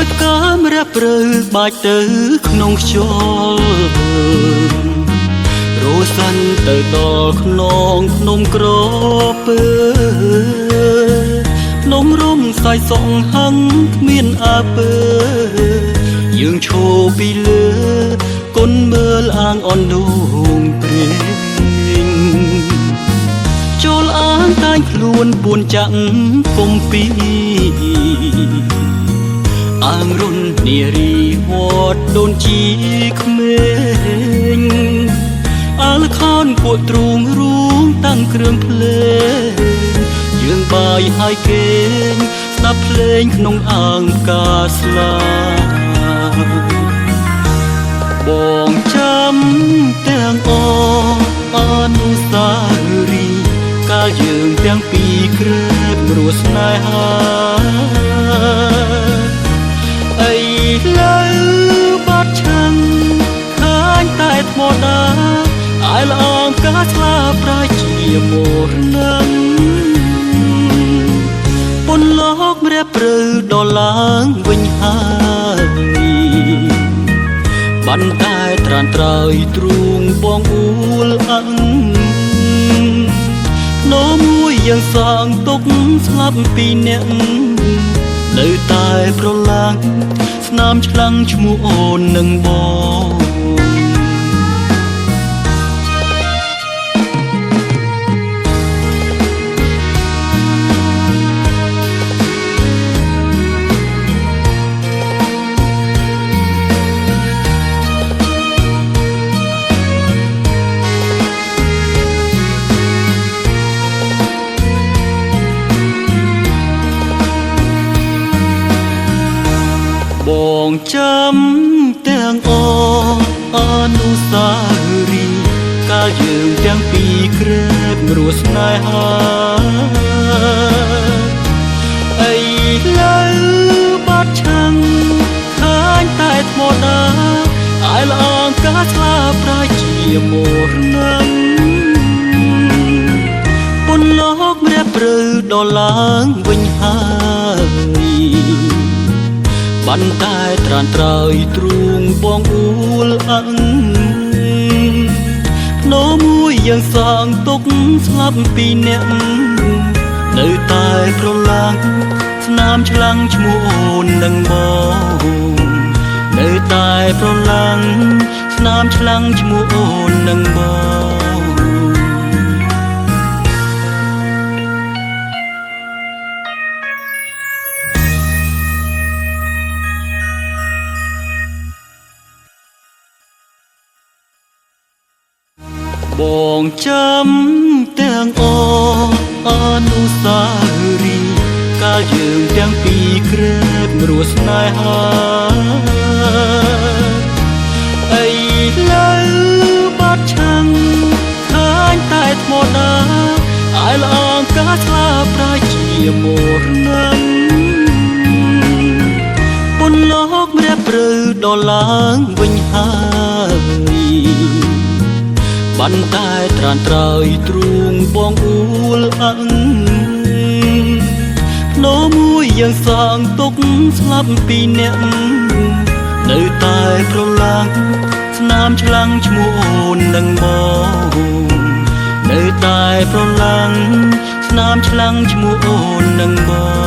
យផ្កាមរះព្រឺបាច់ទៅក្នុងខ្យល់រសាន់ទៅដល់ខ្នងភ្នំក្រពើភ្នំរំសាយសងហឹងគ្មានអពើយើងឈរពីលើគុនមើលអាងអនដួងព្រេងចូលអាងតែងខ្លួនពួនចាក់គុំពីអាងរុននារីវត្តដូនជាក្មេងអាលខនពួកទ្រូងរូងតាំងគ្រឿងភ្លេងយើងបាយហើយគេងស្ដាប់ភ្លេងក្នុងអាងផ្កាស្លាបងចាំទាំងអនុស្សាវរីយ៍កាលយើងទាំងពីរក្រេបព្រោះស្នេហាអីលើបាត់ឆឹងឃើញតែថ្មដាអាយល្អងកាស្លាប្រៃជាមរនឹងពុនលោកម្រះព្រឺដល់ឡើងវិញហើយបានតែត្រានត្រើយទ្រូងបងអួលអឹងនោមមួយយើងសងទុកស្លាប់ពីអ្នកនៅតែប្រឡាំងស្នាមឆ្លាំងឈ្មោះអូននឹងបងបងចាំទាំងអនុស្សាវរីយ៍កាលយើងទាំងពីរក្រេបរស់ស្នេហាអីលើបាត់ឆឹងឃើញតែថ្មដាអាយល្អងកាស្លាប្រៃជាមរនឹងពុនលោកម្រះព្រឺដល់ឡើងវិញហើយបានតែត្រានត្រើយទ្រូងបងអួលអឹងភ្នោមួយយើងសងទុកស្លាប់ពីអ្នកនៅតែប្រឡាំងស្នាមឆ្លាំងឈ្មោះអូននឹងបងនៅតែប្រឡាំងស្នាមឆ្លាំងឈ្មោះអូននឹងបងបងចាំទាំងអនុស្សាវរីយ៍កាលយើងទាំងពីរក្រេបរស់ស្នេហាអីលើបាត់ឆឹងឃើញតែថ្មដាអាយល្អងកាស្លាប្រៃជាមរនឹងពុនលោកម្រះព្រឺដល់ឡើងវិញហើយបានតែត្រានត្រើយទ្រូងបងអួលអឹងភ្នោមួយយើងសងទុកស្លាប់ពីអ្នកនៅតែប្រឡាំងស្នាមឆ្លាំងឈ្មោះអូននឹងបងនៅតែប្រឡាំងស្នាមឆ្លាំងឈ្មោះអូននឹងបង